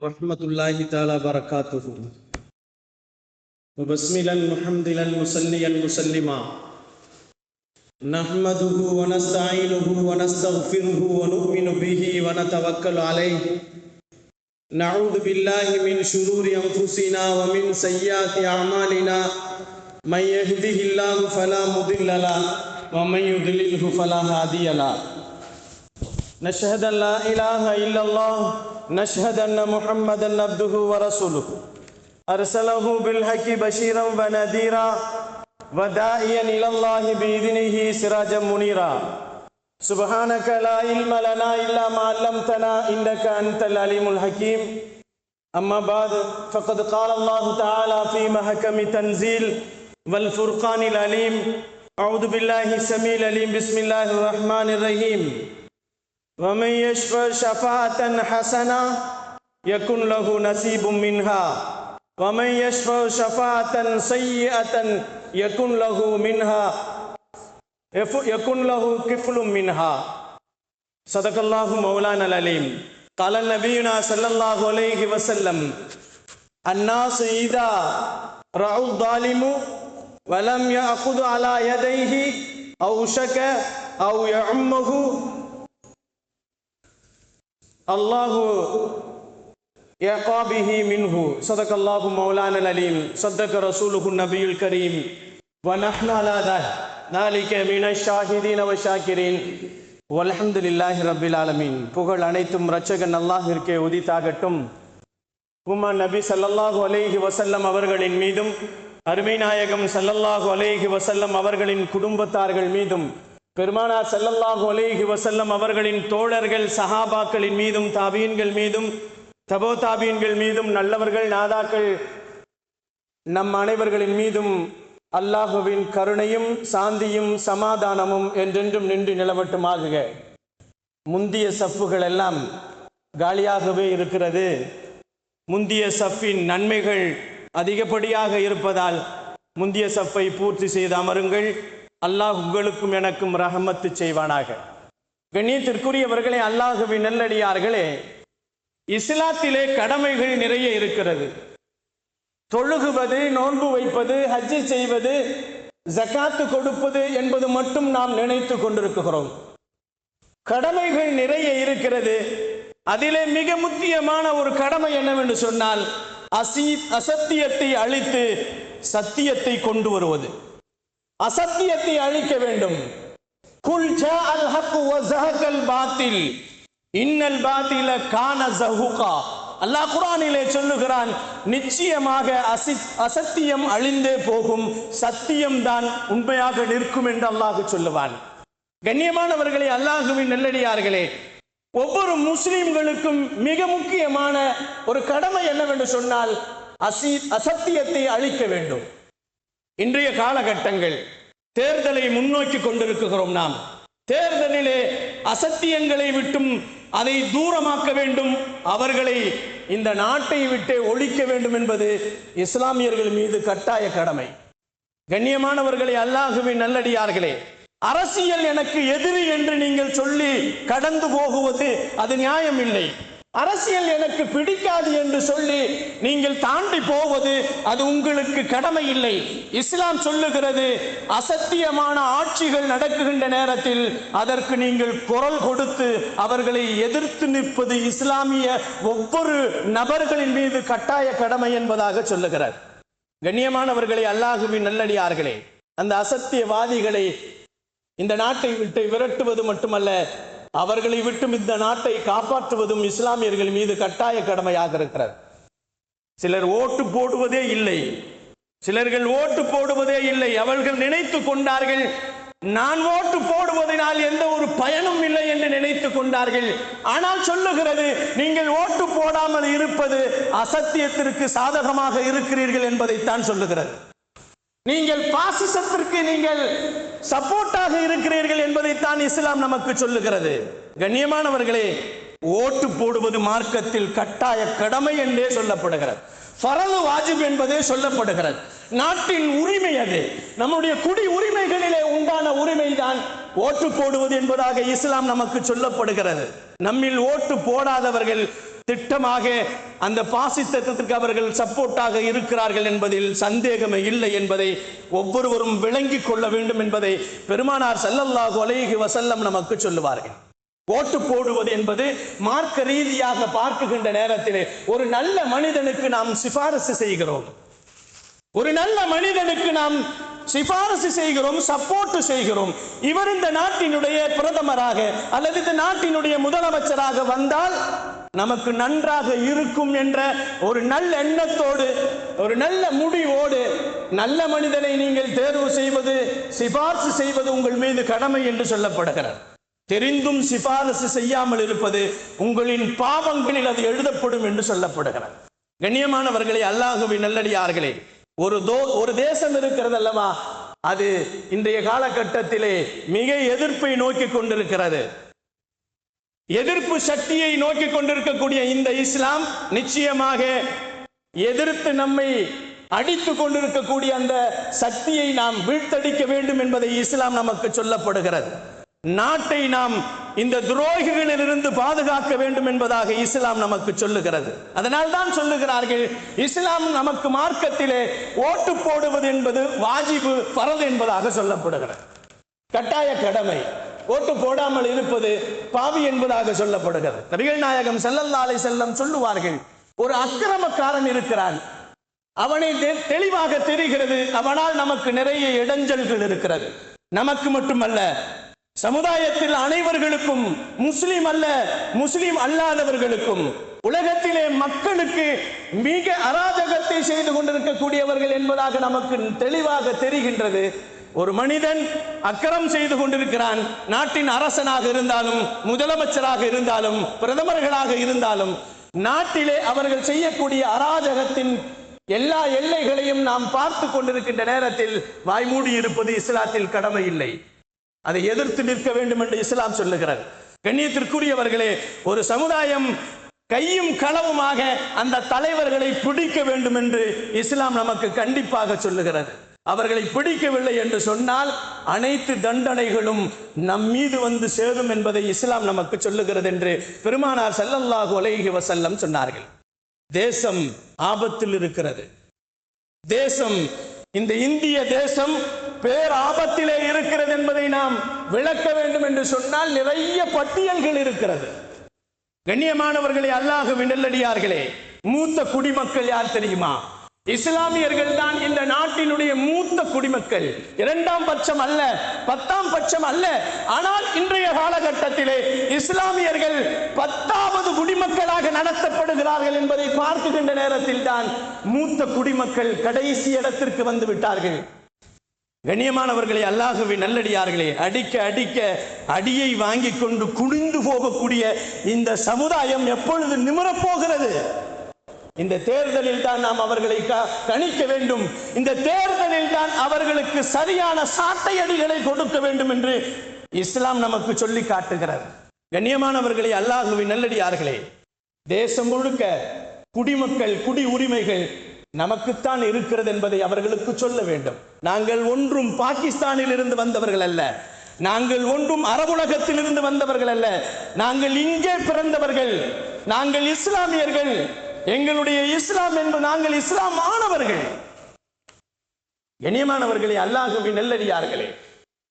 ரஹ்மத்துல்லாஹி தஆலா பரக்காத்துஹு. வபஸ்மிலல் முஹம்திலல் முஸல்லியல் முஸல்லிமா நஹ்மதுஹு வ நஸ்தஈனுஹு வ நஸ்தக்ஃபிருஹு வ நு'மினு பிஹி வ நதவக்கலு அலைஹி. நஊது பில்லாஹி மின் ஷுரூரி அன்ஃபுஸினா வ மின் ஸய்யிஆத்தி அஅமாலினா. மன் யஹ்திஹில்லாஹு ஃபலா முதில்ல லஹு வ மன் யுத்லில்ஹு ஃபலா ஹாதிய லஹு. نشهد أن لا إله إلا الله نشهد أن محمدا عبده ورسوله أرسله بالحق بشيرا ونذيرا وداعيا إلى الله بإذنه سراجا منيرا. سبحانك لا علم لنا إلا ما علمتنا إنك أنت العليم الحكيم. أما بعد فقد قال الله تعالى في محكم تنزيل والفرقان العليم. أعوذ بالله السميع العليم. بسم الله الرحمن الرحيم. ومن يشفع شفاعة حسنة يكن له نصيب منها ومن يشفع شفاعة سيئة يكن له كفل منها. صدق الله مولانا العليم. قال نبينا صلى الله عليه وسلم الناس إذا رأوا الظالم ولم يأخذ على يديه أوشك أو يعمه அல்லாஹு யகாபிஹி மின்ஹு. ஸதகல்லாஹு மௌலானல் அலீம். ஸதக ரசூலுஹு நபியுல் கரீம். வ நஹ்னு அலா ذلك மினஷ் ஷாஹிதீன வ ஷாக்கிரீன் வல்ஹம்துலில்லாஹி ரப்பில் ஆலமீன். புகழ் அனைத்தும் இரட்சகன் அல்லாஹ்விற்கே உரித்தாகட்டும். உம்மா நபி ஸல்லல்லாஹு அலைஹி வஸல்லம் அவர்களின் மீதும் அருமை நாயகம் ஸல்லல்லாஹு அலைஹி வஸல்லம் அவர்களின் குடும்பத்தார்கள் மீதும் பெருமானார் ஸல்லல்லாஹு அலைஹி வஸல்லம் அவர்களின் தோழர்கள் சஹாபாக்களின் மீதும் தாபீன்கள் மீதும் தபோ தாபீன்கள் மீதும் நல்லவர்கள் நாதாக்கள் நம் அனைவர்களின் மீதும் அல்லாஹுவின் கருணையும் சாந்தியும் சமாதானமும் என்றென்றும் நின்று நிலவட்டுமாகுக. முந்திய சஃப்புகள் எல்லாம் காலியாகவே இருக்கிறது. முந்திய சஃப்பின் நன்மைகள் அதிகப்படியாக இருப்பதால் முந்திய சஃப்பை பூர்த்தி செய்து அமருங்கள். அல்லாஹ் உங்களுக்கும் எனக்கும் ரஹமத்து செய்வானாக. கண்ணியத்திற்குரியவர்களே, அல்லாஹுவின் நல்லடியார்களே, இஸ்லாத்திலே கடமைகள் நிறைய இருக்கிறது. தொழுகுவது, நோன்பு வைப்பது, ஹஜ்ஜி செய்வது, ஜகாத்து கொடுப்பது என்பது மட்டும் நாம் நினைத்து கொண்டிருக்கிறோம். கடமைகள் நிறைய இருக்கிறது. அதிலே மிக முக்கியமான ஒரு கடமை என்னவென்று சொன்னால் அசத்தியத்தை அழித்து சத்தியத்தை கொண்டு வருவது. அசத்தியத்தை அழிக்க வேண்டும். குல் ஜாஅல் ஹக்கு வ ஸஹகல் பாத்தில் இன்னல் பாத்தில கான ஸஹூகா. அல்லாஹ் குர்ஆனிலே சொல்லுகிறான், நிச்சயமாக அசத்தியம் அழிந்தே போகும், சத்தியம் தான் உண்மையாக நிற்கும் என்று அல்லாஹ் சொல்லுவான். கண்ணியமானவர்களே, அல்லாஹுவின் நல்லடியார்களே, ஒவ்வொரு முஸ்லிம்களுக்கும் மிக முக்கியமான ஒரு கடமை என்னவென்று சொன்னால் அசத்தியத்தை அழிக்க வேண்டும். இன்றைய காலகட்டங்கள் தேர்தலை முன்னோக்கி கொண்டிருக்கிறோம். நாம் தேர்தலிலே அசத்தியங்களை விட்டும் அதை தூரமாக்க வேண்டும், அவர்களை இந்த நாட்டை விட்டே ஒழிக்க வேண்டும் என்பது இஸ்லாமியர்கள் மீது கட்டாய கடமை. கண்ணியமானவர்களே, அல்லாஹுவின் நல்லடியார்களே, அரசியல் எனக்கு எதிரி என்று நீங்கள் சொல்லி கடந்து போகுவது அது நியாயம் இல்லை. அரசியல் எனக்கு பிடிக்காது என்று சொல்லி நீங்கள் தாண்டி போவது அது உங்களுக்கு கடமை இல்லை. இஸ்லாம் சொல்லுகிறது, அசத்தியமான ஆட்சிகள் நடக்குகின்ற நேரத்தில் அதற்கு நீங்கள் குரல் கொடுத்து அவர்களை எதிர்த்து நிற்பது இஸ்லாமிய ஒவ்வொரு நபர்களின் மீது கட்டாய கடமை என்பதாக சொல்லுகிறார். கண்ணியமானவர்களே, அல்லாஹுவின் நல்லடியார்களே, அந்த அசத்தியவாதிகளை இந்த நாட்டை விட்டு விரட்டுவது மட்டுமல்ல, அவர்களை விட்டும் இந்த நாட்டை காப்பாற்றுவதும் இஸ்லாமியர்கள் மீது கட்டாய கடமையாக இருக்கிறது. சிலர் ஓட்டு போடுவதே இல்லை, சிலர்கள் ஓட்டு போடுவதே இல்லை. அவர்கள் நினைத்து கொண்டார்கள், நான் ஓட்டு போடுவதனால் எந்த ஒரு பயனும் இல்லை என்று நினைத்து கொண்டார்கள். ஆனால் சொல்லுகிறது, நீங்கள் ஓட்டு போடாமல் இருப்பது அசத்தியத்திற்கு சாதகமாக இருக்கிறீர்கள் என்பதைத்தான் சொல்லுகிறது. நீங்கள் பாசிசத்திற்கு நீங்கள் சப்போர்ட்டாக இருக்கிறீர்கள் என்பதைத்தான் இஸ்லாம் நமக்கு சொல்லுகிறது. கண்ணியமானவர்களே, ஓட்டு போடுவது மார்க்கத்தில் கட்டாய கடமை என்றே சொல்லப்படுகிறது. ஃபரது வாஜிப் என்பதே சொல்லப்படுகிறது. நாட்டின் உரிமை அது. நம்முடைய குடி உரிமைகளிலே உண்டான உரிமைதான் ஓட்டு போடுவது என்பதாக இஸ்லாம் நமக்கு சொல்லப்படுகிறது. நம்மில் ஓட்டு போடாதவர்கள் திட்டமாக அந்த பாசிசத்திற்கு அவர்கள் சப்போர்ட்டாக இருக்கிறார்கள் என்பதில் சந்தேகமே இல்லை என்பதை ஒவ்வொருவரும் விளங்கிக் கொள்ள வேண்டும் என்பதை பெருமானார் ஸல்லல்லாஹு அலைஹி வஸல்லம் நமக்கு சொல்லுவார்கள். ஓட்டு போடுவது என்பது மார்க்க ரீதியாக பார்க்குகின்ற நேரத்திலே ஒரு நல்ல மனிதனுக்கு நாம் சிபாரிசு செய்கிறோம், ஒரு நல்ல மனிதனுக்கு நாம் சிபாரிசு செய்கிறோம், சப்போர்ட் செய்கிறோம். இவர் இந்த நாட்டினுடைய பிரதமராக அல்லது இந்த நாட்டினுடைய முதலமைச்சராக வந்தால் நமக்கு நன்றாக இருக்கும் என்ற ஒரு நல்ல எண்ணத்தோடு, ஒரு நல்ல முடிவோடு நல்ல மனிதனை நீங்கள் தேர்வு செய்வது, சிபாரிசு செய்வது உங்கள் மீது கடமை என்று சொல்லப்படுகிறது. தெரிந்தும் சிபாரிசு செய்யாமல் இருப்பது உங்களின் பாவங்களில் அது எழுதப்படும் என்று சொல்லப்படுகிறது. கண்ணியமானவர்களே, அல்லாஹ்வின் நல்லடியார்களே, ஒரு தேசம் இருக்கிறது அல்லவா, அது இன்றைய காலகட்டத்திலே மிக எதிர்ப்பை நோக்கி கொண்டிருக்கிறது. எதிர்ப்பு சக்தியை நோக்கி கொண்டிருக்கக்கூடிய இந்த இஸ்லாம் நிச்சயமாக எதிர்த்து நம்மை அடித்துக் கொண்டிருக்கக்கூடிய அந்த சக்தியை நாம் வீழ்த்தடிக்க வேண்டும் என்பதை இஸ்லாம் நமக்கு சொல்லப்படுகிறது. நாட்டை நாம் இந்த துரோகிகளில் இருந்து பாதுகாக்க வேண்டும் என்பதாக இஸ்லாம் நமக்கு சொல்லுகிறது. அதனால் தான் சொல்லுகிறார்கள், இஸ்லாம் நமக்கு மார்க்கத்திலே ஓட்டு போடுவது என்பது வாஜிபு, ஃபரல் என்பதாக சொல்லப்படுகிறது. கட்டாய கடமை. ஓட்டு போடாமல் இருப்பது பாவி என்பதாக சொல்லப்படுகிறது. நபிகள் நாயகம் ஸல்லல்லாஹு அலைஹி வஸல்லம் சொல்லுவார்கள், ஒரு அக்கிரமக்காரன் இருக்கிறான், அவனை தெளிவாக தெரிகிறது, அவனால் நமக்கு நிறைய இடைஞ்சல்கள் இருக்கிறது. நமக்கு மட்டுமல்ல, சமுதாயத்தில் அனைவர்களுக்கும், முஸ்லிம் அல்ல முஸ்லிம் அல்லாதவர்களுக்கும், உலகத்திலே மக்களுக்கு மிக அராஜகத்தை செய்து கொண்டிருக்கக்கூடியவர்கள் என்பதாக நமக்கு தெளிவாக தெரிகின்றது. ஒரு மனிதன் அக்கிரம் செய்து கொண்டிருக்கிறான், நாட்டின் அரசனாக இருந்தாலும், முதலமைச்சராக இருந்தாலும், பிரதமர்களாக இருந்தாலும், நாட்டிலே அவர்கள் செய்யக்கூடிய அராஜகத்தின் எல்லா எல்லைகளையும் நாம் பார்த்து கொண்டிருக்கின்ற நேரத்தில் வாய்மூடி இருப்பது இஸ்லாத்தில் கடமை இல்லை. அதை எதிர்த்து நிற்க வேண்டும் என்று இஸ்லாம் சொல்லுகிறது. கண்ணியத்திற்குரியவர்களே, ஒரு சமுதாயம் கையும் களவுமாக அந்த தலைவர்களை பிடிக்க வேண்டும் என்று இஸ்லாம் நமக்கு கண்டிப்பாக சொல்லுகிறது. அவர்களை பிடிக்கவில்லை என்று சொன்னால் அனைத்து தண்டனைகளும் நம் மீது வந்து சேரும் என்பதை இஸ்லாம் நமக்கு சொல்லுகிறது என்று பெருமானார் ஸல்லல்லாஹு அலைஹி வஸல்லம் சொன்னார்கள். தேசம் ஆபத்தில் இருக்கிறது. தேசம், இந்த இந்திய தேசம் பேர் ஆபத்திலே இருக்கிறது என்பதை நாம் விளக்க வேண்டும் என்று சொன்னால் நிறைய பட்டியல்கள் இருக்கிறது. கண்ணியமானவர்களே, அல்லாஹ்வின் நல்லடியார்களே, மூத்த குடிமக்கள் யார் தெரியுமா? இஸ்லாமியர்கள் தான் இந்த நாட்டினுடைய மூத்த குடிமக்கள். இரண்டாம் பட்சம் அல்ல, 10ஆம் பட்சம் அல்ல. ஆனால் இன்றைய காலகட்டத்திலே இஸ்லாமியர்கள் 10வது குடிமக்களாக நடத்தப்படுகிறார்கள் என்பதை பார்க்கின்ற நேரத்தில் தான் மூத்த குடிமக்கள் கடைசி இடத்திற்கு வந்து விட்டார்கள். கண்ணியமானவர்களே, அல்லாஹ்வின் நல்லடியார்களே, அடிக்க அடிக்க அடியை வாங்கி கொண்டு குனிந்து போகக்கூடிய இந்த சமுதாயம் எப்பொழுது நிமிரப் போகிறது? இந்த தேர்தலில் தான் நாம் அவர்களை கணிக்க வேண்டும். இந்த தேர்தலில் தான் அவர்களுக்கு சரியான சாட்டை அடிகளை கொடுக்க வேண்டும் என்று இஸ்லாம் நமக்கு சொல்லி காட்டுகிறது. கண்ணியமானவர்களே, அல்லாஹ்வின் நல்லடியார்களே, தேசம் முழுக்க குடிமக்கள், குடி உரிமைகள் நமக்குத்தான் இருக்கிறது என்பதை அவர்களுக்கு சொல்ல வேண்டும். நாங்கள் ஒன்றும் பாகிஸ்தானில் இருந்து வந்தவர்கள் அல்ல, நாங்கள் ஒன்றும் அரபுலகத்தில் இருந்து வந்தவர்கள் அல்ல, நாங்கள் இங்கே பிறந்தவர்கள், நாங்கள் இஸ்லாமியர்கள். எங்களுடைய இஸ்லாம் என்று நாங்கள் இஸ்லாம் ஆனவர்கள். கண்ணியமானவர்களே, அல்லாஹ்வின் நல்லடியார்களே,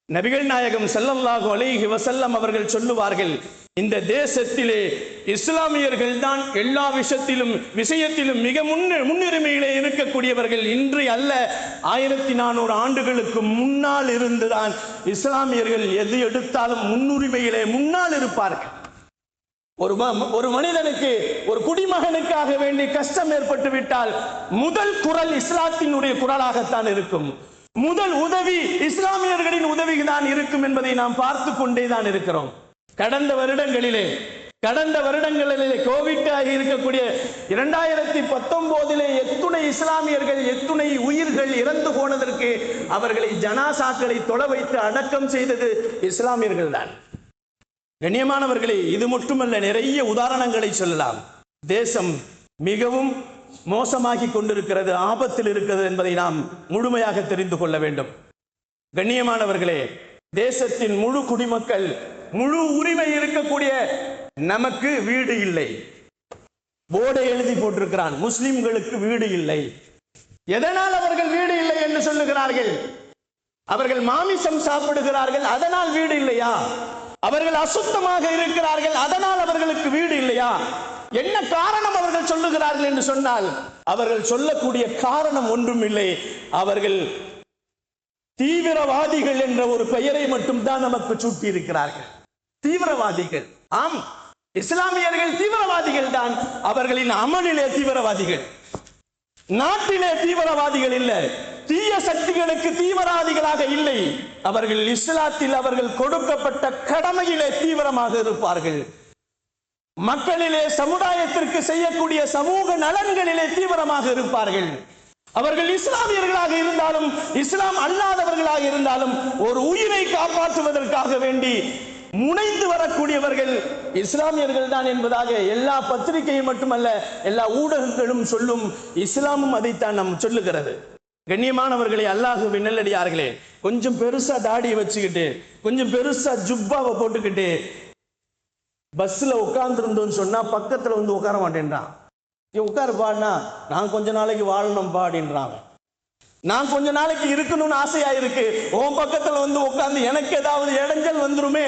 நபிகள் நாயகம் ஸல்லல்லாஹு அலைஹி வஸல்லம் அவர்கள் சொல்லுவார்கள், இந்த தேசத்திலே இஸ்லாமியர்கள் தான் எல்லா விஷயத்திலும் மிக முன்னுரிமையிலே இருக்கக்கூடியவர்கள். இன்று அல்ல, 1400 ஆண்டுகளுக்கு முன்னால் இருந்துதான் இஸ்லாமியர்கள் எது எடுத்தாலும் முன்னுரிமையிலே முன்னால் இருப்பார்கள். ஒரு மனிதனுக்கு, ஒரு குடிமகனுக்காக வேண்டி கஷ்டம் ஏற்பட்டு விட்டால் முதல் குரல் இஸ்லாத்தினுடைய குரலாகத்தான் இருக்கும். முதல் உதவி இஸ்லாமியர்களின் உதவி தான் இருக்கும் என்பதை நாம் பார்த்து கொண்டே தான் இருக்கிறோம். கடந்த வருடங்களிலே கோவிட் ஆகி இருக்கக்கூடிய 2019 எத்துணை இஸ்லாமியர்கள், எத்துணை உயிர்கள் இறந்து போனதற்கு அவர்களை ஜனாசாக்களை தொழ வைத்து அடக்கம் செய்தது இஸ்லாமியர்கள் தான். கண்ணியமானவர்களே, இது மட்டுமல்ல, நிறைய உதாரணங்களை சொல்லலாம். தேசம் மிகவும் மோசமாகி கொண்டிருக்கிறது, ஆபத்தில் இருக்கிறது என்பதை நாம் முழுமையாக தெரிந்து கொள்ள வேண்டும். கண்ணியமானவர்களே, தேசத்தின் முழு குடிமக்கள், முழு உரிமை இருக்கக்கூடிய நமக்கு வீடு இல்லை, போர்டை எழுதி போட்டிருக்கிறான், முஸ்லிம்களுக்கு வீடு இல்லை. எதனால் அவர்கள் வீடு இல்லை என்று சொல்லுகிறார்கள்? அவர்கள் மாமிசம் சாப்பிடுகிறார்கள், அதனால் வீடு இல்லையா? அவர்கள் அசுத்தமாக இருக்கிறார்கள், அதனால் அவர்களுக்கு வீடு இல்லையா? என்ன காரணம் அவர்கள் சொல்லுகிறார்கள் என்று சொன்னால், அவர்கள் சொல்லக்கூடிய காரணம் ஒன்றும் இல்லை. அவர்கள் தீவிரவாதிகள் என்ற ஒரு பெயரை மட்டும்தான் நமக்கு சூட்டி இருக்கிறார்கள். தீவிரவாதிகள், ஆம், இஸ்லாமியர்கள் தீவிரவாதிகள் தான். அவர்களின் அமலிலே தீவிரவாதிகள், நாட்டிலே தீவிரவாதிகள் இல்லை. தீய சக்திகளுக்கு தீவிரவாதிகளாக இல்லை. அவர்கள் இஸ்லாத்தில் அவர்கள் கொடுக்கப்பட்ட கடமையிலே தீவிரமாக இருப்பார்கள். மக்களிலே சமுதாயத்திற்கு செய்யக்கூடிய சமூக நலன்களிலே தீவிரமாக இருப்பார்கள். அவர்கள் இஸ்லாமியர்களாக இருந்தாலும் இஸ்லாம் அல்லாதவர்களாக இருந்தாலும் ஒரு உயிரை காப்பாற்றுவதற்காக வேண்டி முனைந்து வரக்கூடியவர்கள் இஸ்லாமியர்கள் தான் என்பதாக எல்லா பத்திரிகையும் மட்டுமல்ல எல்லா ஊடகங்களும் சொல்லும். இஸ்லாமும் அதைத்தான் நாம் சொல்லுகிறது. கண்ணியமானவர்களே, அல்லாஹ்வின் நல்லடியார்களே, கொஞ்சம் பெருசா தாடியை வச்சுக்கிட்டு கொஞ்சம் பெருசா ஜுப்பாவை போட்டுக்கிட்டு பஸ்ல உட்கார்ந்து இருந்தோம்னு சொன்னா பக்கத்துல வந்து உட்கார மாட்டேன்றான். உட்காரு பாடினா நான் கொஞ்ச நாளைக்கு வாழணும் பாடின்றாங்க. நான் கொஞ்ச நாளைக்கு இருக்கணும்னு ஆசையா இருக்கு, உன் பக்கத்துல வந்து உட்கார்ந்து எனக்கு ஏதாவது இடைஞ்சல் வந்துருமே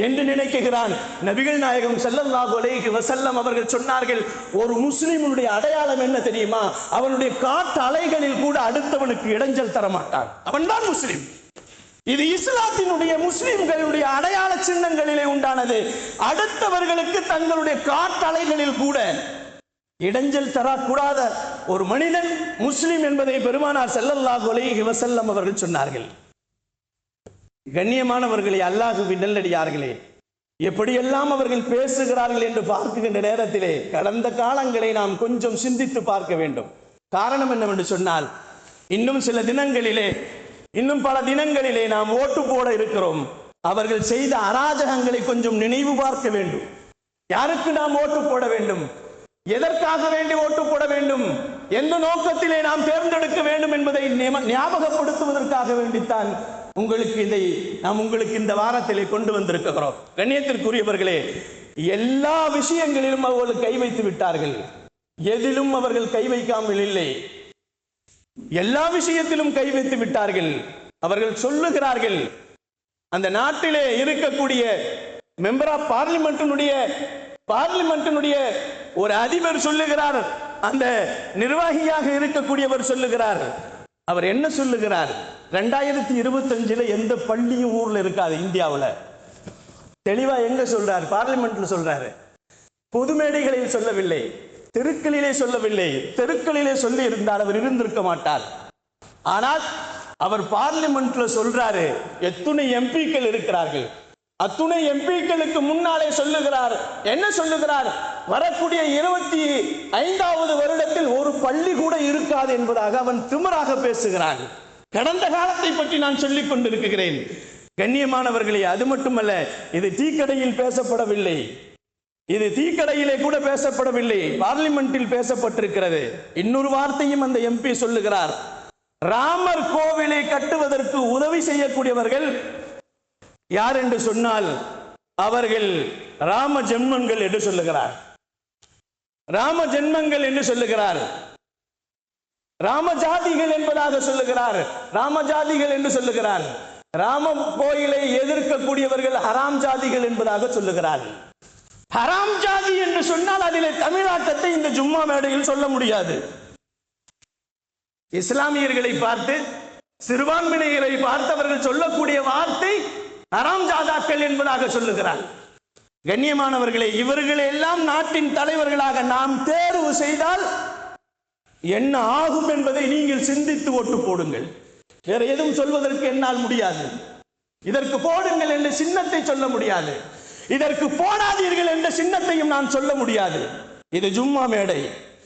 என்று நினைக்கிறான். நபிகள் நாயகம் ஸல்லல்லாஹு அலைஹி வஸல்லம் அவர்கள் சொன்னார்கள், ஒரு முஸ்லிமுடைய அடையாளம் என்ன தெரியுமா? அவனுடைய காற்று அலைகளில் கூட அடுத்தவனுக்கு இடைஞ்சல் தர மாட்டான், அவன்தான் முஸ்லிம். இது இஸ்லாத்தினுடைய முஸ்லிம்களுடைய அடையாள சின்னங்களிலே உண்டானது. அடுத்தவர்களுக்கு தங்களுடைய காற்றலைகளில் கூட இடைஞ்சல் தரக்கூடாத ஒரு மனிதன் முஸ்லிம் என்பதை பெருமானார் ஸல்லல்லாஹு அலைஹி வஸல்லம் அவர்கள் சொன்னார்கள். கண்ணியமானவர்களே, அல்லாஹ்வின் நல்லடியார்களே, எப்படியெல்லாம் அவர்கள் பேசுகிறார்கள் என்று பார்க்கின்ற நேரத்திலே கடந்த காலங்களை நாம் கொஞ்சம் சிந்தித்து பார்க்க வேண்டும். காரணம் என்னவென்று சொன்னால், இன்னும் சில தினங்களிலே, இன்னும் பல தினங்களிலே நாம் ஓட்டு போட இருக்கிறோம். அவர்கள் செய்த அராஜகங்களை கொஞ்சம் நினைவு பார்க்க வேண்டும். யாருக்கு நாம் ஓட்டு போட வேண்டும், எதற்காக வேண்டி ஓட்டு போட வேண்டும், எந்த நோக்கத்திலே நாம் தேர்ந்தெடுக்க வேண்டும் என்பதை ஞாபகப்படுத்துவதற்காக வேண்டித்தான் உங்களுக்கு இந்த வாரத்திலே கொண்டு வந்திருக்கிறோம். கண்ணியத்திற்குரியவர்களே, எல்லா விஷயங்களிலும் அவர்கள் கை வைத்து விட்டார்கள். எதிலும் அவர்கள் கை வைக்காமல் இல்லை, எல்லா விஷயத்திலும் கை வைத்து விட்டார்கள். அவர்கள் சொல்லுகிறார்கள், அந்த நாட்டிலே இருக்கக்கூடிய மெம்பர் ஆஃப் பார்லிமெண்டினுடைய ஒரு அதிபர் சொல்லுகிறார், அந்த நிர்வாகியாக இருக்கக்கூடியவர் சொல்லுகிறார். அவர் என்ன சொல்லுகிறார்? 2025 எந்த பள்ளியும் ஊர்ல இருக்காது இந்தியாவில். தெளிவா எங்க சொல்றார்? பார்லிமெண்ட்ல சொல்றாரு. பொது மேடைகளில் சொல்லவில்லை, தெருக்களிலே சொல்லவில்லை. தெருக்களிலே சொல்லி இருந்தால் அவர் இருந்திருக்க மாட்டார். ஆனால் அவர் பார்லிமெண்ட்ல சொல்றாரு, எத்துணை எம்பிக்கள் இருக்கிறார்கள், அத்துணை எம்பிக்களுக்கு முன்னாலே சொல்லுகிறார். என்ன சொல்லுகிறார்? வரக்கூடிய 25வது வருடத்தில் ஒரு பள்ளி கூட இருக்காது என்பதாக அவன் திமிராக பேசுகிறான். கடந்த காலத்தை பற்றி நான் சொல்லிக் கொண்டிருக்கிறேன். கண்ணியமானவர்களே, அது மட்டுமல்ல, இது டீக்கடையில் பேசப்படவில்லை, இது டீக்கடையிலே கூட பேசப்படவில்லை, பார்லிமெண்டில் பேசப்பட்டிருக்கிறது. இன்னொரு வார்த்தையும் அந்த எம்பி சொல்லுகிறார், ராமர் கோவிலை கட்டுவதற்கு உதவி செய்யக்கூடியவர்கள் யார் என்று சொன்னால் அவர்கள் ராம ஜென்மங்கள் என்று சொல்லுகிறார். ராம ஜென்மங்கள் என்று சொல்லுகிறார். ராமஜாதிகள் என்பதாக சொல்லுகிறார். ராமஜாதிகள் என்று சொல்லுகிறார். ராம கோயிலை எதிர்க்கக்கூடியவர்கள் ஹராம் ஜாதிகள் என்பதாக சொல்லுகிறார். ஹராம் ஜாதி என்று சொன்னால் அதிலே தமிழாக்கத்தை இந்த ஜும்மா மேடையில் சொல்ல முடியாது. இஸ்லாமியர்களை பார்த்து, சிறுபான்மையினரை பார்த்தவர்கள் சொல்லக்கூடிய வார்த்தை ஹராம் ஜாதாக்கள் என்பதாக சொல்லுகிறார். கண்ணியமானவர்களே, இவர்களை எல்லாம் நாட்டின் தலைவர்களாக நாம் தேர்வு செய்தால் என்ன ஆகும் என்பதை நீங்கள் சிந்தித்து ஓட்டு போடுங்கள். வேற எதுவும் சொல்வதற்கு என்னால் முடியாது. இதற்கு போடுங்கள் என்ற சின்னத்தை சொல்ல முடியாது, இதற்கு போடாதீர்கள் என்ற சின்னத்தையும் நான் சொல்ல முடியாது. இது ஜும்மா மேடை.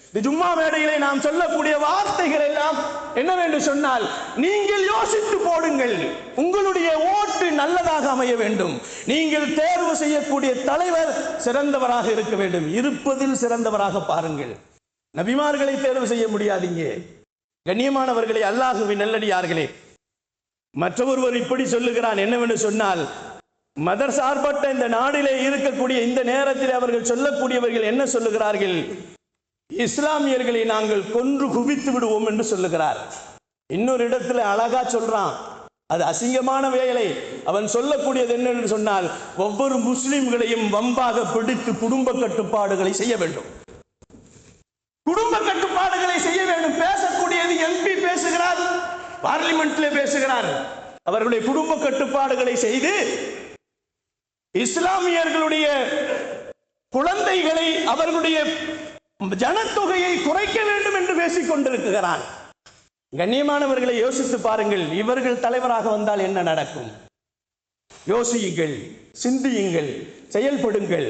இந்த ஜும்மா மேடையிலே நாம் சொல்லக்கூடிய வார்த்தைகள் எல்லாம் என்னவென்று சொன்னால், நீங்கள் யோசித்து போடுங்கள். உங்களுடைய ஓட்டு நல்லதாக அமைய வேண்டும். நீங்கள் தேர்வு செய்யக்கூடிய தலைவர் சிறந்தவராக இருக்க வேண்டும். இருப்பதில் சிறந்தவராக பாருங்கள். நபிமார்களை தேர்வு செய்ய முடியாதீங்க. கண்ணியமானவர்களே, அல்லாஹ்வின் நல்லடியார்களே, மற்றொருவர் இப்படி சொல்லுகிறான். என்னவென்று சொன்னால், மதர் சார்பற்ற இந்த நாடிலே இருக்கக்கூடிய இந்த நேரத்தில் அவர்கள் சொல்லக்கூடியவர்கள் என்ன சொல்லுகிறார்கள்? இஸ்லாமியர்களை நாங்கள் கொன்று குவித்து விடுவோம் என்று சொல்லுகிறார். இன்னொரு இடத்துல அழகா சொல்றான், அது அசிங்கமான வேலை. அவன் சொல்லக்கூடியது என்னென்று சொன்னால், ஒவ்வொரு முஸ்லிம்களையும் வம்பாக பிடித்து குடும்ப கட்டுப்பாடுகளை செய்ய வேண்டும். குடும்ப கட்டுப்பாடுகளை செய்ய வேண்டும். பேசக்கூடியது எம்பி பேசுகிறார், பார்லிமெண்ட்ல பேசுகிறார். அவர்களுடைய குடும்ப கட்டுப்பாடுகளை செய்து இஸ்லாமியர்களுடைய குழந்தைகளை, அவர்களுடைய ஜனத்தொகையை குறைக்க வேண்டும் என்று பேசிக் கொண்டிருக்கிறான். கண்ணியமானவர்களை யோசித்து பாருங்கள், இவர்கள் தலைவராக வந்தால் என்ன நடக்கும்? யோசியுங்கள், சிந்தியுங்கள், செயல்படுங்கள்.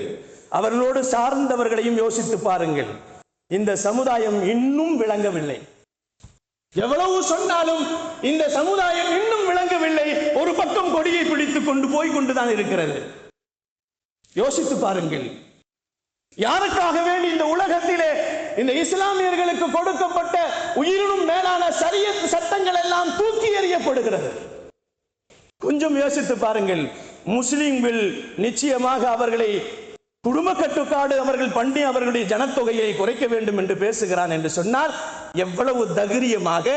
அவர்களோடு சார்ந்தவர்களையும் யோசித்து பாருங்கள். இந்த சமுதாயம் இன்னும் விளங்கவில்லை. எவ்வளவு சொன்னாலும் இந்த சமுதாயம் இன்னும் விளங்கவில்லை. ஒரு பக்கம் கொடியை பிடித்து கொண்டு போய் கொண்டுதான் இருக்கிறது. யோசித்து பாருங்கள். யாருக்காக வேண்டி இந்த உலகத்திலே இந்த இஸ்லாமியர்களுக்கு கொடுக்கப்பட்ட உயிரினும் மேலான ஷரியத் சட்டங்கள் எல்லாம் தூக்கி எறியப்படுகிறது? கொஞ்சம் யோசித்து பாருங்கள். முஸ்லிம்கள் நிச்சயமாக அவர்களை குடும்ப கட்டுப்பாடு, அவர்கள் பண்ணி அவர்களுடைய ஜனத்தொகையை குறைக்க வேண்டும் என்று பேசுகிறான் என்று சொன்னால், எவ்வளவு தைரியமாக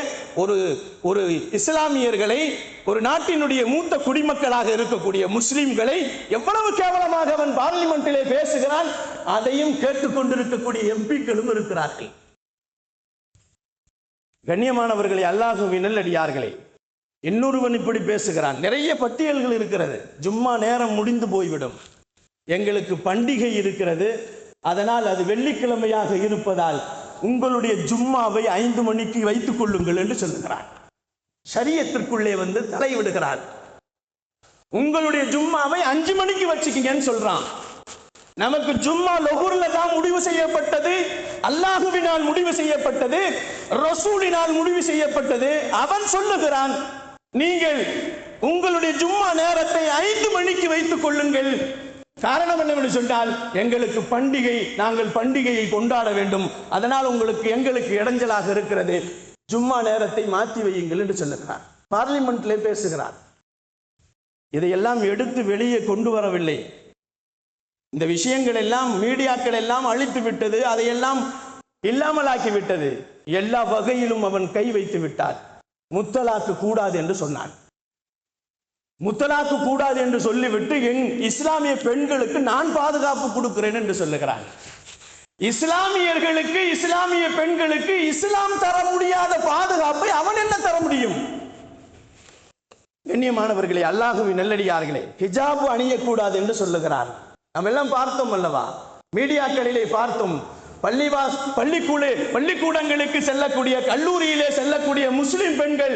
ஒரு இஸ்லாமியர்களை, ஒரு நாட்டினுடைய மூத்த குடிமக்களாக இருக்கக்கூடிய முஸ்லிம்களை எவ்வளவு கேவலமாக அவன் பார்லிமெண்டிலே பேசுகிறான். அதையும் கேட்டுக்கொண்டிருக்கக்கூடிய எம்பிக்களும் இருக்கிறார்கள். கண்ணியமானவர்களை, அல்லாஹ்வின் நல்லடியார்களே, இன்னொருவன் இப்படி பேசுகிறான். நிறைய பட்டியல்கள் இருக்கிறது. ஜும்மா நேரம் முடிந்து போய்விடும். எங்களுக்கு பண்டிகை இருக்கிறது, அதனால் அது வெள்ளிக்கிழமையாக இருப்பதால் உங்களுடைய ஜும்மாவை 5 மணிக்கு வைத்துக் கொள்ளுங்கள் என்று சொல்லுகிறார். ஷரியத்திற்குள்ளே வந்து தலைவிடுகிறார். உங்களுடைய ஜும்மாவை 5 மணிக்கு வச்சுக்கீங்கன்னு சொல்றான். நமக்கு ஜும்மா லொஹுர்ல தான் முடிவு செய்யப்பட்டது, அல்லாஹுவினால் முடிவு செய்யப்பட்டது, ரசூலினால் முடிவு செய்யப்பட்டது. அவன் சொல்லுகிறான், நீங்கள் உங்களுடைய ஜும்மா நேரத்தை 5 மணிக்கு வைத்துக் கொள்ளுங்கள். காரணம் என்னவென்று சொன்னால், எங்களுக்கு பண்டிகை, நாங்கள் பண்டிகையை கொண்டாட வேண்டும், அதனால் எங்களுக்கு இடைஞ்சலாக இருக்கிறது, ஜும்மா நேரத்தை மாற்றி வையுங்கள் என்று சொல்லுகிறார். பார்லிமெண்ட்ல பேசுகிறார். இதையெல்லாம் எடுத்து வெளியே கொண்டு வரவில்லை. இந்த விஷயங்கள் எல்லாம் மீடியாக்கள் எல்லாம் அழித்து விட்டது, அதையெல்லாம் இல்லாமலாக்கி விட்டது. எல்லா வகையிலும் அவன் கை வைத்து விட்டார். முத்தலாக்கு கூடாது என்று சொன்னான். முத்தலாக்கு கூடாது என்று சொல்லிவிட்டு இஸ்லாமிய பெண்களுக்கு நான் பாதுகாப்பு கொடுக்கிறேன் என்று சொல்லுகிறான். இஸ்லாமியர்களுக்கு, இஸ்லாமிய பெண்களுக்கு இஸ்லாம் தர முடியாத பாதுகாப்பை அவன் என்ன தர முடியும்? கண்ணியமானவர்களே, அல்லாஹ்வின் நல்லடியார்களே, ஹிஜாபு அணியக்கூடாது என்று சொல்லுகிறார். நாம் எல்லாம் பார்த்தோம் அல்லவா, மீடியாக்களிலே பார்த்தோம். பள்ளிக்கூடங்களுக்கு செல்லக்கூடிய, கல்லூரியிலே செல்லக்கூடிய முஸ்லிம் பெண்கள்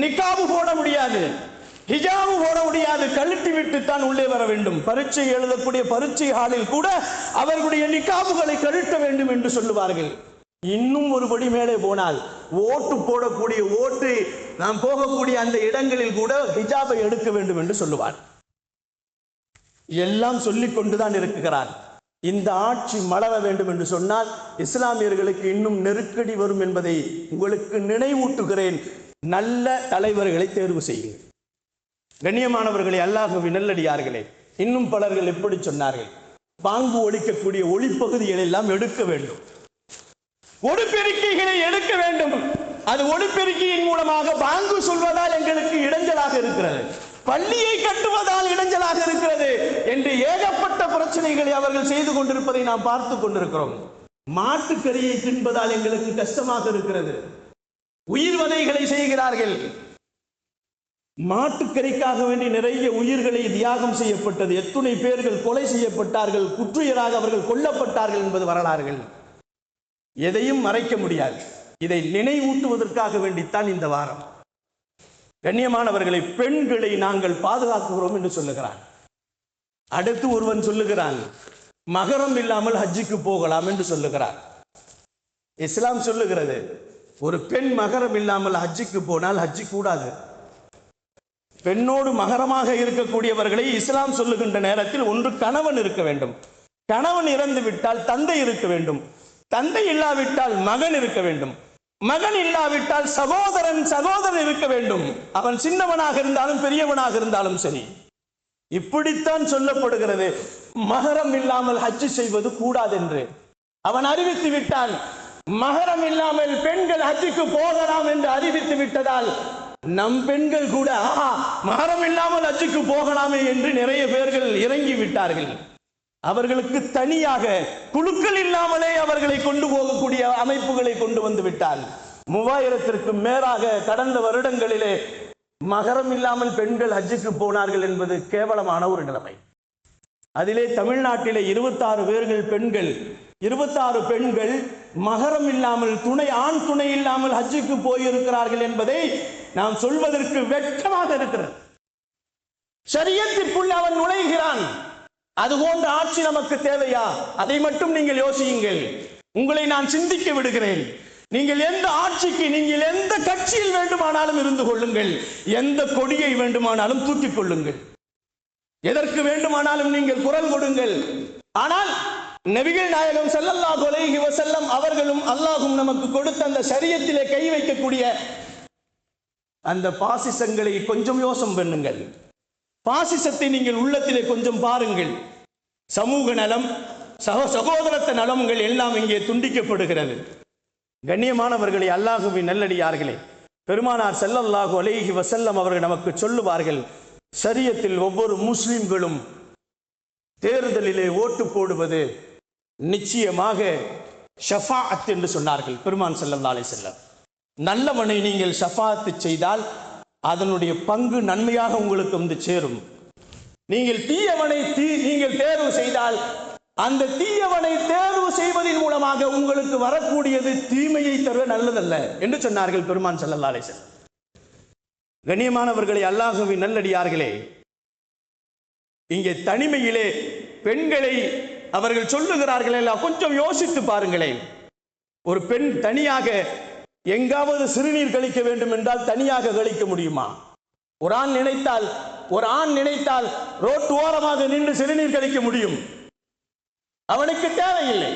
நிக்காபு போட முடியாது, ஹிஜாபு போட முடியாது, கழட்டி விட்டு தான் உள்ளே வர வேண்டும். பரீட்சை எழுதக்கூடிய பரீட்சை ஹாலில் கூட அவர்களுடைய நிக்காபுகளை கழட்ட வேண்டும் என்று சொல்லுவார்கள். இன்னும் ஒருபடி மேலே போனால், ஓட்டு போடக்கூடிய, ஓட்டு நாம் போகக்கூடிய அந்த இடங்களில் கூட ஹிஜாபை எடுக்க வேண்டும் என்று சொல்லுவார். எல்லாம் சொல்லிக் கொண்டுதான் இருக்கிறார். இந்த ஆட்சி மலர வேண்டும் என்று சொன்னால் இஸ்லாமியர்களுக்கு இன்னும் நெருக்கடி வரும் என்பதை உங்களுக்கு நினைவூட்டுகிறேன். நல்ல தலைவர்களை தேர்வு செய்யுங்கள். கண்ணியமானவர்களே, அல்லாஹ்வின் நல்லடியார்களே, இன்னும் பலர்கள் எப்படி சொன்னார்கள், பாங்கு ஒலிக்கக்கூடிய ஒளிப்பகுதிகளை எல்லாம் எடுக்க வேண்டும், ஒளிபெருக்கிகளை எடுக்க வேண்டும். அது ஒளிபெருக்கியின் மூலமாக பாங்கு சொல்வதால் எங்களுக்கு இடைஞ்சலாக இருக்கிறது, பள்ளியை கட்டுவதால் இடைஞ்சலாக இருக்கிறது என்று ஏகப்பட்ட பிரச்சனைகளை அவர்கள் செய்து கொண்டிருப்பதை நாம் பார்த்து கொண்டிருக்கிறோம். மாட்டுக்கறியை தின்பதால் எங்களுக்கு கஷ்டமாக இருக்கிறது, உயிர்வதைகளை செய்கிறார்கள். மாட்டுக்கறிக்காக வேண்டி நிறைய உயிர்களை தியாகம் செய்யப்பட்டது. எத்துணை பேர்கள் கொலை செய்யப்பட்டார்கள், குற்றுயிராக அவர்கள் கொல்லப்பட்டார்கள் என்பது வரலாறுகள். எதையும் மறைக்க முடியாது. இதை நினைவூட்டுவதற்காக வேண்டித்தான் இந்த வாரம். கண்ணியமானவர்களை, பெண்களை நாங்கள் பாதுகாக்கிறோம் என்று சொல்லுகிறான். அடுத்து ஒருவன் சொல்லுகிறான், மகரம் இல்லாமல் ஹஜ்ஜுக்கு போகலாம் என்று சொல்லுகிறார். இஸ்லாம் சொல்லுகிறது, ஒரு பெண் மகரம் இல்லாமல் ஹஜ்ஜுக்கு போனால் ஹஜ்ஜு கூடாது. பெண்ணோடு மகரமாக இருக்கக்கூடியவர்களை இஸ்லாம் சொல்லுகின்ற நேரத்தில் ஒன்று கணவன் இருக்க வேண்டும், கணவன் இறந்து விட்டால் தந்தை இருக்க வேண்டும், தந்தை இல்லாவிட்டால் மகன் இருக்க வேண்டும், மகன் இல்லாவிட்டால் சகோதரன் இருக்க வேண்டும். அவன் சின்னவனாக இருந்தாலும் பெரியவனாக இருந்தாலும் சரி. இப்படித்தான் சொல்லப்படுகிறது. மகரம் இல்லாமல் ஹஜ் செய்வது கூடாது என்று அவன் அறிவித்து விட்டான். மஹரம் இல்லாமல் பெண்கள் ஹஜ்ஜுக்கு போகலாம் என்று அறிவித்து விட்டதால் நம் பெண்கள் கூட மஹரம் இல்லாமல் ஹஜ்ஜுக்கு போகலாமே என்று நிறைய பேர்கள் இறங்கி விட்டார்கள். அவர்களுக்கு தனியாக குழுக்கள் இல்லாமலே அவர்களை கொண்டு போகக்கூடிய அமைப்புகளை கொண்டு வந்து விட்டார். 3000ற்கு மேலாக கடந்த வருடங்களிலே மஹரம் இல்லாமல் பெண்கள் ஹஜ்ஜுக்கு போனார்கள் என்பது கேவலமான ஒரு நிலைமை. அதிலே தமிழ்நாட்டிலே 26 பெண்கள் மஹரம் இல்லாமல் ஆண் துணை இல்லாமல் ஹஜ்ஜுக்கு போயிருக்கிறார்கள் என்பதை நாம் சொல்வதற்கு வெட்கமாக இருக்கிறது. ஷரியத்திற்குள் அவன் நுழைகிறான். அதுபோன்ற ஆட்சி நமக்கு தேவையா? அதை மட்டும் நீங்கள் யோசியுங்கள். உங்களை நான் சிந்திக்க விடுகிறேன். நீங்கள் எந்த ஆட்சிக்கு, நீங்கள் எந்த கட்சியில் வேண்டுமானாலும் இருந்து கொள்ளுங்கள், எந்த கொடியை வேண்டுமானாலும் தூக்கிக் கொள்ளுங்கள், எதற்கு வேண்டுமானாலும் நீங்கள் குரல் கொடுங்கள். ஆனால் நபிகள் நாயகம் ஸல்லல்லாஹு அலைஹி வஸல்லம் அவர்களும் அல்லாஹ்வும் நமக்கு கொடுத்த அந்த ஷரியத்திலே கை வைக்கக்கூடிய அந்த பாசிசங்களை கொஞ்சம் யோசனை பண்ணுங்கள். பாசிசத்தை நீங்கள் உள்ளத்திலே கொஞ்சம் பாருங்கள். சமூக நலம், சகோதரத்த நலங்கள் எல்லாம் இங்கே துண்டிக்கப்படுகிறது. கண்ணியமானவர்களே, அல்லாஹ்வின் நல்லடியார்களே, பெருமானார் ஸல்லல்லாஹு அலைஹி வஸல்லம் அவர்கள் நமக்கு சொல்லுவார்கள், ஷரியத்தில் ஒவ்வொரு முஸ்லிம்களும் தேர்தலிலே ஓட்டு போடுவது நிச்சயமாக ஷஃபாஅத் என்று சொன்னார்கள் பெருமான் ஸல்லல்லாஹு அலைஹி வஸல்லம். நல்லவனை நீங்கள் ஷஃபாஅத் செய்தால் அதனுடைய பங்கு நன்மையாக உங்களுக்கு வந்து சேரும். நீங்கள் தீயவனை நீங்கள் தேர்வு செய்தால் அந்த தீயவனை தேர்வு செய்வதன் மூலமாக உங்களுக்கு வரக்கூடியது தீமையை தவிர நல்லதல்ல என்று சொன்னார்கள் பெருமான் ஸல்லல்லாஹு அலைஹி வஸல்லம். கண்ணியமானவர்களே, அல்லாஹ்வின் நல்லடியார்களே, இங்கே தனிமையிலே பெண்களை அவர்கள் சொல்லுகிறார்கள் எல்லாம் கொஞ்சம் யோசித்து பாருங்களேன். ஒரு பெண் தனியாக எங்காவது சிறுநீர் கழிக்க வேண்டும் என்றால் தனியாக கழிக்க முடியுமா? ஒரு ஆண் நினைத்தால் ரோட்டு ஓரமாக நின்று சிறுநீர் கழிக்க முடியும். அவனுக்கு தேவையில்லை.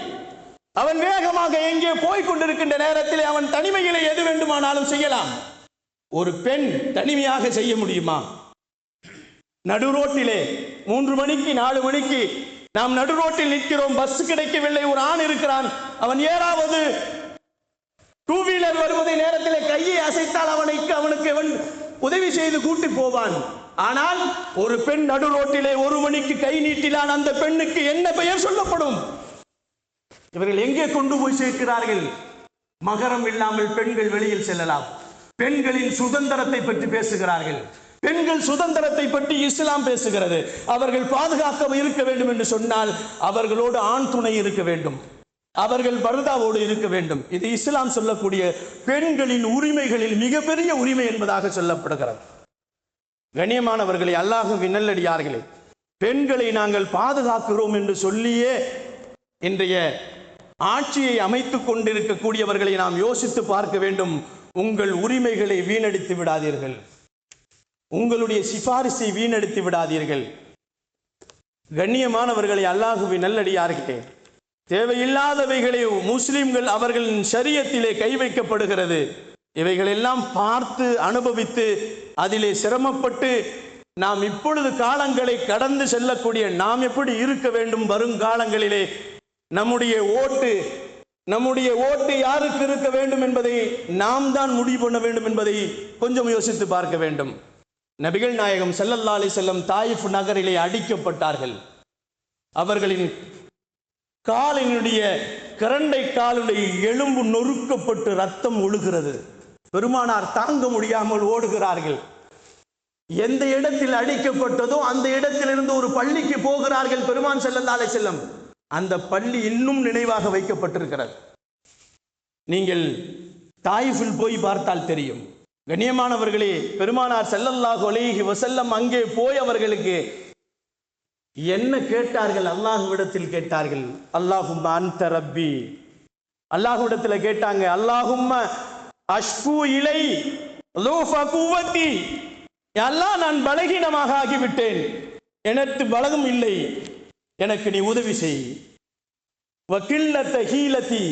அவன் வேகமாக எங்கே போய் கொண்டிருக்கின்ற நேரத்தில் அவன் தனிமையிலே எது வேண்டுமானாலும் செய்யலாம். ஒரு பெண் தனிமையாக செய்ய முடியுமா? நடு ரோட்டிலே 3 மணிக்கு 4 மணிக்கு நாம் நடு ரோட்டில் நிற்கிறோம், பஸ் கிடைக்கவில்லை, ஒரு ஆண் இருக்கிறான், அவன் ஏறாவது 2 வீலர் வருவதை நேரத்தில் கையை அசைத்தால் அவனுக்கு உதவி செய்து கூட்டி போவான். ஆனால் ஒரு பெண் நடு ரோட்டிலே 1 மணிக்கு கை நீட்டினான், அந்த பெண்ணுக்கு என்ன பெயர் சொல்லப்படும்? இவர்கள் எங்கே கொண்டு போய் சேர்க்கிறார்கள்? மகரம் இல்லாமல் பெண்கள் வெளியில் செல்லலாம். பெண்களின் சுதந்திரத்தை பற்றி பேசுகிறார்கள். பெண்கள் சுதந்திரத்தை பற்றி இஸ்லாம் பேசுகிறது. அவர்கள் பாதுகாக்க இருக்க வேண்டும் என்று சொன்னால் அவர்களோடு ஆண் துணை இருக்க வேண்டும், அவர்கள் பர்தாவோடு இருக்க வேண்டும். இது இஸ்லாம் சொல்லக்கூடிய பெண்களின் உரிமைகளில் மிகப்பெரிய உரிமை என்பதாக சொல்லப்படுகிறது. கண்ணியமானவர்களே, அல்லாஹ்வின் நல்லடியார்களே, பெண்களை நாங்கள் பாதுகாக்கிறோம் என்று சொல்லியே இன்றைய ஆட்சியை அமைத்துக் கொண்டிருக்கக்கூடியவர்களை நாம் யோசித்து பார்க்க வேண்டும். உங்கள் உரிமைகளை வீணடித்து விடாதீர்கள், உங்களுடைய சிபாரிசை வீணடித்து விடாதீர்கள். கண்ணியமானவர்களை, அல்லாஹ்வின் நல்லடியார்களே, தேவையில்லாதவைகளை முஸ்லிம்கள் அவர்களின் ஷரியத்திலே கை வைக்கப்படுகிறது. இவைகளெல்லாம் பார்த்து அனுபவித்து அதிலே சிரமப்பட்டு நாம் இப்பொழுது காலங்களை கடந்து செல்லக்கூடிய நாம் எப்படி இருக்க வேண்டும்? வருங்காலங்களிலே நம்முடைய ஓட்டு யாருக்கு இருக்க வேண்டும் என்பதை நாம் தான் முடிவு பண்ண வேண்டும் என்பதை கொஞ்சம் யோசித்து பார்க்க வேண்டும். நபிகள் நாயகம் ஸல்லல்லாஹு அலைஹி வஸல்லம் தாயிஃப் நகரிலே அடிக்கப்பட்டார்கள். அவர்களின் காலினுடைய கரண்டை காலுடைய எலும்பு நொறுக்கப்பட்டு ரத்தம் ஒழுகிறது. பெருமானார் தாங்க முடியாமல் ஓடுகிறார்கள். எந்த இடத்தில் அடிக்கப்பட்டதோ அந்த இடத்திலிருந்து ஒரு பள்ளிக்கு போகிறார்கள் பெருமான் ஸல்லல்லாஹு அலைஹி வஸல்லம். அந்த பள்ளி இன்னும் நினைவாக வைக்கப்பட்டிருக்கிறது. நீங்கள் தாயிஃபில் போய் பார்த்தால் தெரியும். கண்ணியமானவர்களே, பெருமானார் ஸல்லல்லாஹு அலைஹி வஸல்லம் அங்கே போய் அவர்களுக்கு என்ன கேட்டார்கள்? அல்லாஹ்விடத்தில் கேட்டார்கள். அல்லாஹும்ம அன்த ரப்பி, அல்லாஹ்விடத்தில் கேட்டாங்க. அல்லாஹும்ம அஷ்கு இலை லூஃப குவத்தி, அல்லாஹ் நான் பலகீனமாக ஆகிவிட்டேன், எனக்கு பலகம் இல்லை, எனக்கு நீ உதவி செய். வகில்லத ஹீலதி,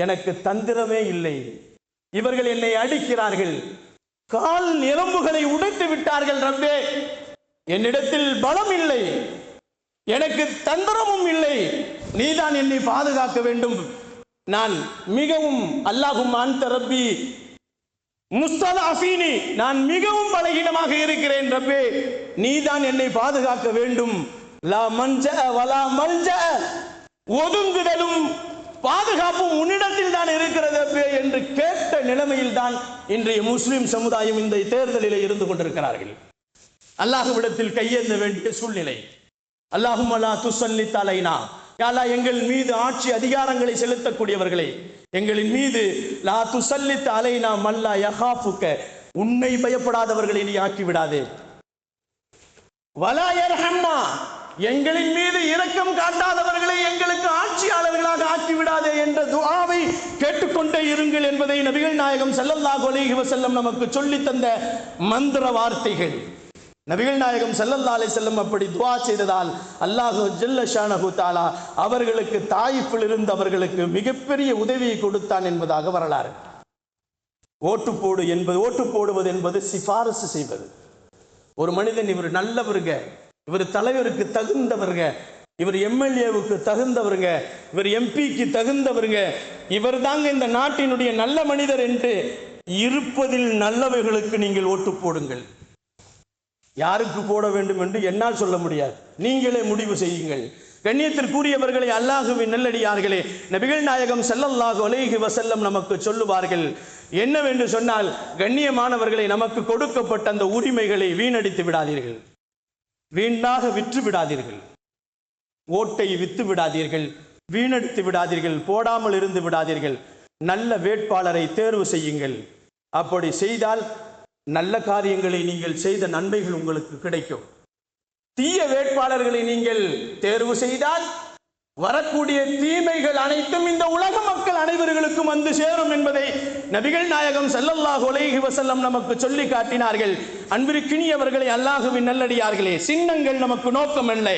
எனக்கு தந்திரமே இல்லை. இவர்கள் என்னை அடிக்கிறார்கள், கால் எலும்புகளை உடைத்து விட்டார்கள். ரப்பே, என்னிடத்தில் பலம் இல்லை, எனக்கு தந்திரமும் இல்லை, நீதான் என்னை பாதுகாக்க வேண்டும். நான் மிகவும் அல்லாஹும் அன்த ரப்பி முஸ்தலஃபீனி, நான் மிகவும் பலகீனமாக இருக்கிறேன் ரப்பே, நீதான் என்னை பாதுகாக்க வேண்டும். லா மன்ஜா வலா மல்ஜா, ஒதுங்குதலும் பாதுகாப்பும் உன்னிடத்தில் தான் இருக்கிறது என்று கேட்ட நிலைமையில் தான் இன்றைய முஸ்லிம் சமுதாயம் இந்த தேர்தலில் இருந்து கொண்டிருக்கிறார்கள். அல்லாஹ்விடத்தில் கையேந்த வேண்டிய சூழ்நிலை. அல்லாஹும்ம லா துஸல்லித் அலைனா, யா அல்லாஹ் எங்கள் மீது ஆட்சி அதிகாரங்களை செலுத்தக்கூடியவர்களே, எங்களின் மீது லா துஸல்லித் அலைனா மல்லா யஹாஃபுக, உன்னை பயப்படாதவர்களை நீ ஆக்கி விடாதே. வலா யர்ஹம்னா, எங்களின் மீது இரக்கம் காட்டாதவர்களை எங்களுக்கு ஆட்சியாளர்களாக ஆக்கிவிடாதே என்ற துஆவை கேட்டுக்கொண்டே இருங்கள் என்பதை நபிகள் நாயகம் ஸல்லல்லாஹு அலைஹி வஸல்லம் நமக்கு சொல்லித் தந்த மந்திர வார்த்தைகள். நபிகள் நாயகம் ஸல்லல்லாஹு அலைஹி வஸல்லம் அப்படி துஆ செய்ததால் அல்லாஹ் ஜல்ல ஷானஹு தஆலா அவர்களுக்கு தாயிஃபில் இருந்து அவர்களுக்கு மிகப்பெரிய உதவியை கொடுத்தான் என்பதாக வரலாறு. ஓட்டு போடுவது என்பது சிபாரிசு செய்வது. ஒரு மனிதன் இவர் நல்லவருங்க, இவர் தலைவருக்கு தகுந்தவருங்க, இவர் எம்எல்ஏவுக்கு தகுந்தவருங்க, இவர் எம்பிக்கு தகுந்தவருங்க, இவர் தாங்க இந்த நாட்டினுடைய நல்ல மனிதர் என்று இருப்பதில் நல்லவர்களுக்கு நீங்கள் ஓட்டு போடுங்கள். யாருக்கு போட வேண்டும் என்று என்னால் சொல்ல முடியாது, நீங்களே முடிவு செய்யுங்கள். கண்ணியத்திற்குரியவர்களை, அல்லாஹுவின் நல்லடியார்களே, நபிகள் நாயகம் ஸல்லல்லாஹு அலைஹி வஸல்லம் நமக்கு சொல்லுவார்கள் என்னவென்று சொன்னால், கண்ணியமானவர்களை, நமக்கு கொடுக்கப்பட்ட அந்த உரிமைகளை வீணடித்து விடாதீர்கள், வீணாக விற்று விடாதீர்கள், ஓட்டை வித்து விடாதீர்கள், வீணடித்து விடாதீர்கள், போடாமல் இருந்து விடாதீர்கள். நல்ல வேட்பாளரை தேர்வு செய்யுங்கள். அப்படி செய்தால் நல்ல காரியங்களை நீங்கள் செய்த நன்மைகள் உங்களுக்கு கிடைக்கும். தீய வேட்பாளர்களை நீங்கள் தேர்வு செய்தால் வரக்கூடிய தீமைகள் அனைத்தும் இந்த உலக மக்கள் அனைவர்களுக்கும் வந்து சேரும் என்பதை நபிகள் நாயகம் ஸல்லல்லாஹு அலைஹி வஸல்லம் நமக்கு சொல்லி காட்டினார்கள். அன்பிற்கினியவர்களே, அல்லாஹுவின் நல்லடியார்களே, சின்னங்கள் நமக்கு நோக்கம் இல்லை.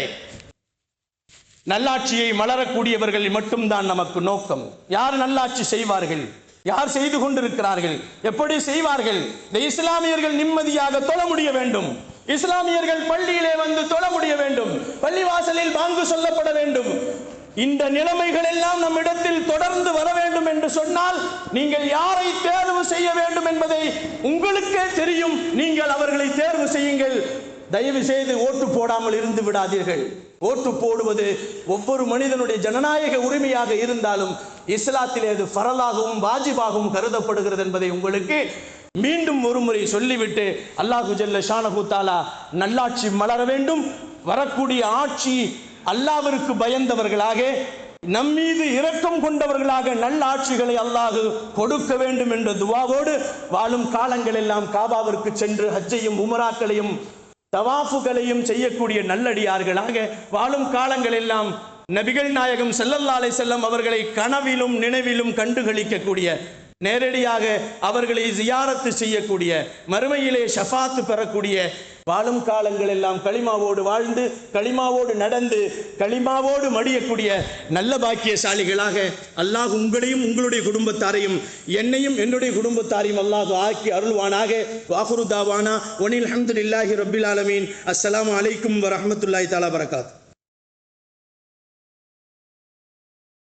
நல்லாட்சியை மலரக்கூடியவர்கள் மட்டும்தான் நமக்கு நோக்கம். யார் நல்லாட்சி செய்வார்கள், யார் செய்து கொண்டிருக்கிறார்கள், எப்படி செய்வார்கள்? இந்த இஸ்லாமியர்கள் நிம்மதியாக தொழ முடிய வேண்டும், இஸ்லாமியர்கள் பள்ளியிலே வந்து தொழ முடிய வேண்டும், பள்ளிவாசலில் பாங்கு சொல்லப்பட வேண்டும். இந்த நிலைமைகள் எல்லாம் நம்மிடத்தில் தொடர்ந்து வர வேண்டும் என்று சொன்னால் நீங்கள் யாரை தேர்வு செய்ய வேண்டும் என்பதை உங்களுக்கே தெரியும். நீங்கள் அவர்களை தேர்வு செய்யுங்கள். தயவு செய்து ஓட்டு போடாமல் இருந்து விடாதீர்கள். ஓட்டு போடுவது ஒவ்வொரு மனிதனுடைய ஜனநாயக உரிமையாக இருந்தாலும் இஸ்லாத்திலே அது ஃபரலாகவும் வாஜிபாகவும் கருதப்படுகிறது என்பதை உங்களுக்கு மீண்டும் ஒருமுறை சொல்லிவிட்டு, அல்லாஹு ஜல்ல ஷானஹு தஆலா நல்லாட்சி மலர வேண்டும். வரக்கூடிய ஆட்சி அல்லாஹ்விற்கு பயந்தவர்களாக, நம்மீது இரக்கம் கொண்டவர்களாக நல்ல ஆட்சிகளை அல்லாஹ் கொடுக்க வேண்டும் என்ற துவாவோடு வாழும் காலங்கள் எல்லாம் காபாவிற்கு சென்று ஹஜ்ஜையும் உம்ராக்களையும் தவாஃபுகளையும் செய்யக்கூடிய நல்லடியார்களாக வாழும் காலங்கள் எல்லாம் நபிகள் நாயகம் ஸல்லல்லாஹு அலைஹி வஸல்லம் அவர்களை கனவிலும் நினைவிலும் கண்டுகளிக்கக்கூடிய, நேரடியாக அவர்களை ஜியாரத்து செய்யக்கூடிய, மறுமையிலே ஷஃபாத்து பெறக்கூடிய வாழும் காலங்கள் எல்லாம் களிமாவோடு வாழ்ந்து, களிமாவோடு நடந்து, களிமாவோடு மடியக்கூடிய நல்ல பாக்கியசாலிகளாக அல்லாஹ் உங்களையும் உங்களுடைய குடும்பத்தாரையும் என்னையும் என்னுடைய குடும்பத்தாரையும் அல்லாஹ் ஆக்கி அருள்வானாக. வாஹுரு தாவானா வனில் ஹம்துலில்லாஹி ரப்பில் ஆலமீன். அஸ்ஸலாமு அலைக்கும் வரஹ்மத்துல்லாஹி தஆலா பரகாத்.